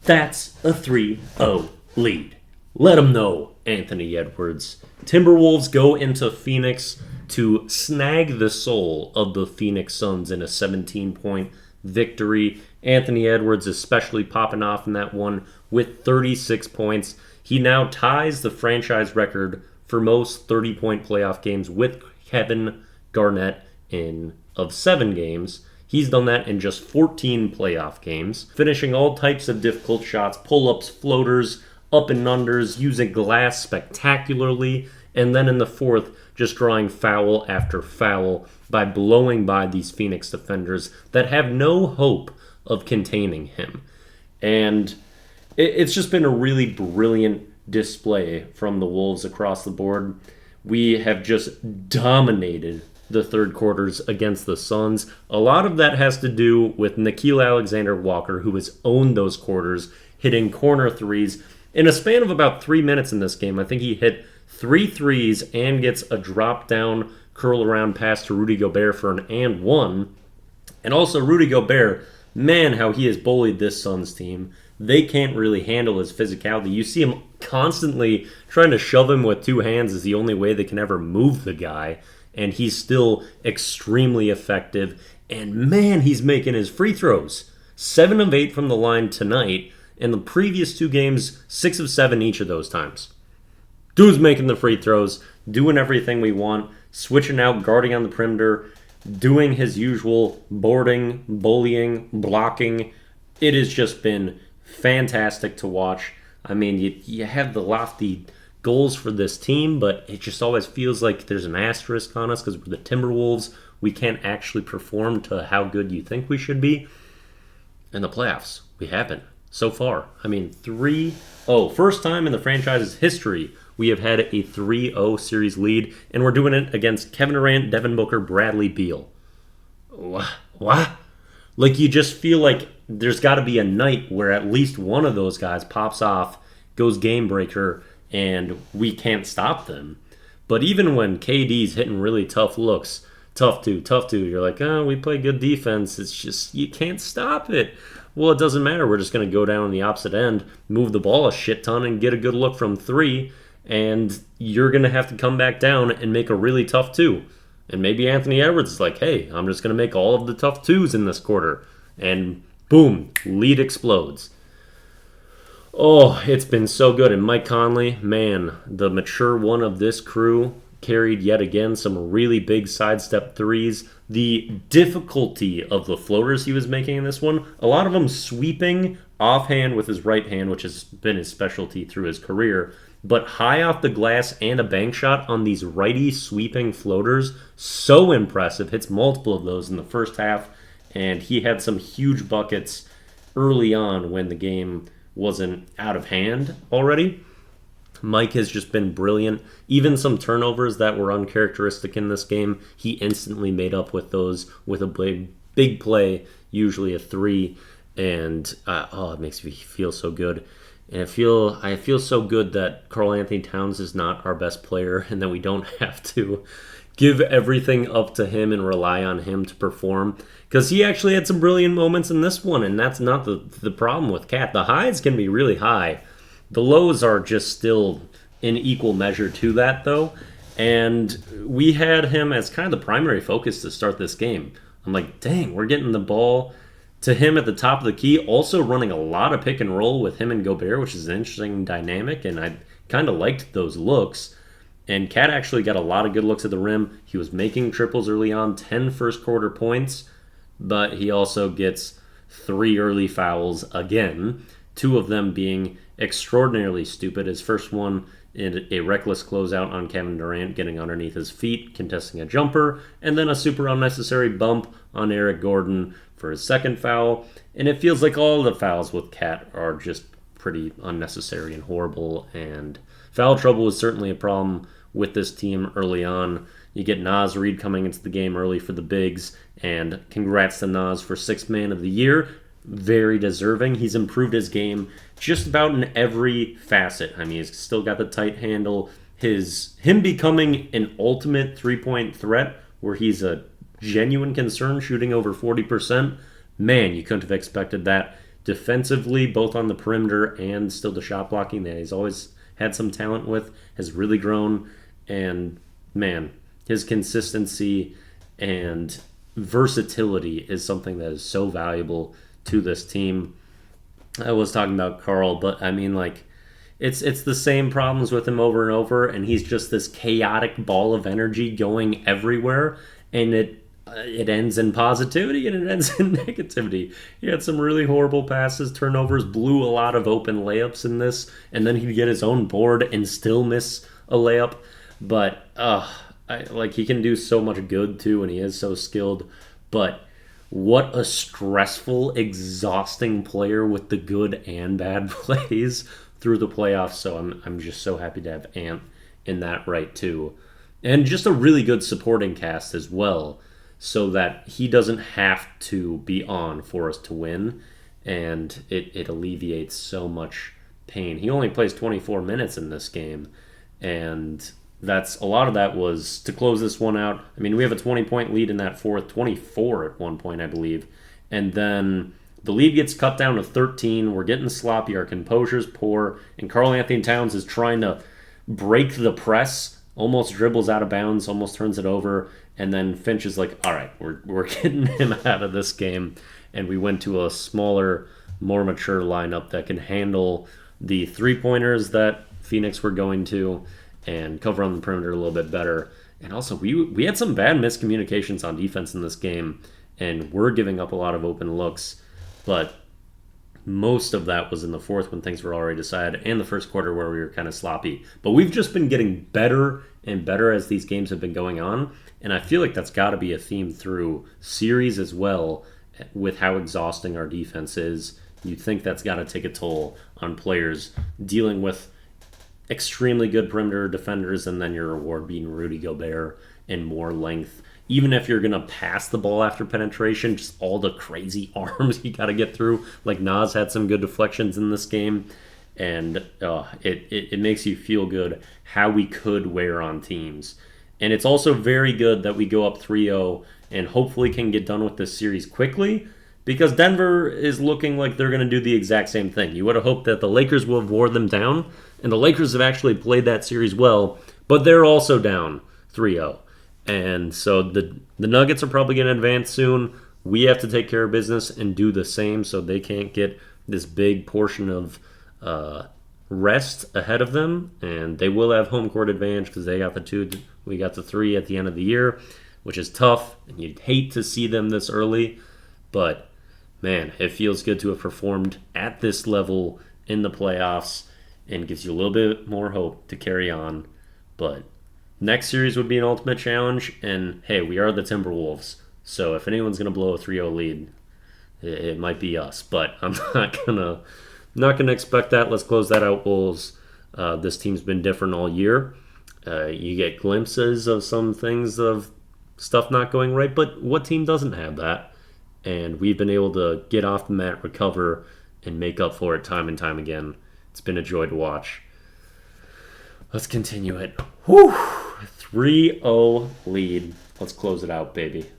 That's a 3-0 lead. Let them know, Anthony Edwards. Timberwolves go into Phoenix to snag the soul of the Phoenix Suns in a 17-point victory. Anthony Edwards especially popping off in that one with 36 points. He now ties the franchise record for most 30-point playoff games with Kevin Garnett of 7 games. He's done that in just 14 playoff games, finishing all types of difficult shots, pull-ups, floaters, up and unders, using glass spectacularly, and then in the fourth, just drawing foul after foul by blowing by these Phoenix defenders that have no hope of containing him. And it's just been a really brilliant display from the Wolves across the board. We have just dominated the third quarters against the Suns. A lot of that has to do with Nickeil Alexander-Walker, who has owned those quarters, hitting corner threes. In a span of about 3 minutes in this game, I think he hit 3 threes and gets a drop-down, curl-around pass to Rudy Gobert for an and one. And also Rudy Gobert, man, how he has bullied this Suns team. They can't really handle his physicality. You see him constantly trying to shove him with 2 hands is the only way they can ever move the guy. And he's still extremely effective. And man, he's making his free throws. 7 of 8 from the line tonight. In the previous 2 games, 6 of 7 each of those times. Dude's making the free throws, doing everything we want, switching out, guarding on the perimeter, doing his usual boarding, bullying, blocking. It has just been fantastic to watch. I mean, you have the lofty goals for this team, but it just always feels like there's an asterisk on us because we're the Timberwolves. We can't actually perform to how good you think we should be. In the playoffs, we haven't. So far, I mean, 3-0. First time in the franchise's history we have had a 3-0 series lead, and we're doing it against Kevin Durant, Devin Booker, Bradley Beal. What? Like, you just feel like there's got to be a night where at least one of those guys pops off, goes game breaker, and we can't stop them. But even when KD's hitting really tough looks, tough two, you're like, oh, we play good defense. It's just, you can't stop it. Well, it doesn't matter. We're just going to go down on the opposite end, move the ball a shit ton, and get a good look from 3, and you're going to have to come back down and make a really tough 2. And maybe Anthony Edwards is like, hey, I'm just going to make all of the tough 2s in this quarter. And boom, lead explodes. Oh, it's been so good. And Mike Conley, man, the mature one of this crew, carried yet again some really big sidestep threes. The difficulty of the floaters he was making in this one, a lot of them sweeping offhand with his right hand, which has been his specialty through his career, but high off the glass and a bank shot on these righty sweeping floaters. So impressive. Hits multiple of those in the first half, and he had some huge buckets early on when the game wasn't out of hand already. Mike has just been brilliant. Even some turnovers that were uncharacteristic in this game, he instantly made up with those with a big play, usually a 3. And it makes me feel so good. And I feel so good that Karl Anthony Towns is not our best player and that we don't have to give everything up to him and rely on him to perform. Because he actually had some brilliant moments in this one, and that's not the problem with Cat. The highs can be really high. The lows are just still in equal measure to that, though. And we had him as kind of the primary focus to start this game. I'm like, dang, we're getting the ball to him at the top of the key. Also running a lot of pick and roll with him and Gobert, which is an interesting dynamic. And I kind of liked those looks. And Cat actually got a lot of good looks at the rim. He was making triples early on, 10 first quarter points. But he also gets 3 early fouls again. 2 of them being extraordinarily stupid. His first one in a reckless closeout on Kevin Durant, getting underneath his feet, contesting a jumper, and then a super unnecessary bump on Eric Gordon for his second foul. And it feels like all the fouls with Cat are just pretty unnecessary and horrible, and foul trouble was certainly a problem with this team early on. You get Naz Reid coming into the game early for the bigs, and congrats to Naz for 6th man of the year. Very deserving. He's improved his game just about in every facet. I mean, he's still got the tight handle. Him becoming an ultimate 3-point threat where he's a genuine concern shooting over 40%, man, you couldn't have expected that defensively, both on the perimeter and still the shot blocking that he's always had some talent with, has really grown. And man, his consistency and versatility is something that is so valuable to this team. I was talking about Carl, but I mean, like, it's the same problems with him over and over, and he's just this chaotic ball of energy going everywhere, and it ends in positivity and it ends in negativity. He had some really horrible passes, turnovers, blew a lot of open layups in this, and then he'd get his own board and still miss a layup. But he can do so much good too, and he is so skilled. But what a stressful, exhausting player with the good and bad plays through the playoffs. So I'm just so happy to have Ant in that right too, and just a really good supporting cast as well, so that he doesn't have to be on for us to win, and it alleviates so much pain. He only plays 24 minutes in this game, and that's a lot of that was to close this one out. I mean, we have a 20-point lead in that fourth, 24 at one point, I believe. And then the lead gets cut down to 13. We're getting sloppy. Our composure's poor. And Karl-Anthony Towns is trying to break the press, almost dribbles out of bounds, almost turns it over. And then Finch is like, all right, we're getting him out of this game. And we went to a smaller, more mature lineup that can handle the three-pointers that Phoenix were going to and cover on the perimeter a little bit better. And also, we had some bad miscommunications on defense in this game, and we're giving up a lot of open looks. But most of that was in the fourth when things were already decided, and the first quarter where we were kind of sloppy. But we've just been getting better and better as these games have been going on, and I feel like that's got to be a theme through series as well, with how exhausting our defense is. You'd think that's got to take a toll on players dealing with extremely good perimeter defenders, and then your reward being Rudy Gobert and more length. Even if you're going to pass the ball after penetration, just all the crazy arms you got to get through. Like Nas had some good deflections in this game, and it makes you feel good how we could wear on teams. And it's also very good that we go up 3-0 and hopefully can get done with this series quickly, because Denver is looking like they're going to do the exact same thing. You would have hoped that the Lakers will have wore them down, and the Lakers have actually played that series well, but they're also down 3-0. And so the Nuggets are probably going to advance soon. We have to take care of business and do the same so they can't get this big portion of rest ahead of them. And they will have home court advantage because they got the 2, we got the 3 at the end of the year, which is tough. And you'd hate to see them this early, but man, it feels good to have performed at this level in the playoffs and gives you a little bit more hope to carry on. But next series would be an ultimate challenge, and hey, we are the Timberwolves, so if anyone's going to blow a 3-0 lead, it might be us, but I'm not gonna expect that. Let's close that out, Wolves. This team's been different all year. You get glimpses of some things of stuff not going right, but what team doesn't have that? And we've been able to get off the mat, recover, and make up for it time and time again. It's been a joy to watch. Let's continue it. Whew! 3-0 lead. Let's close it out, baby.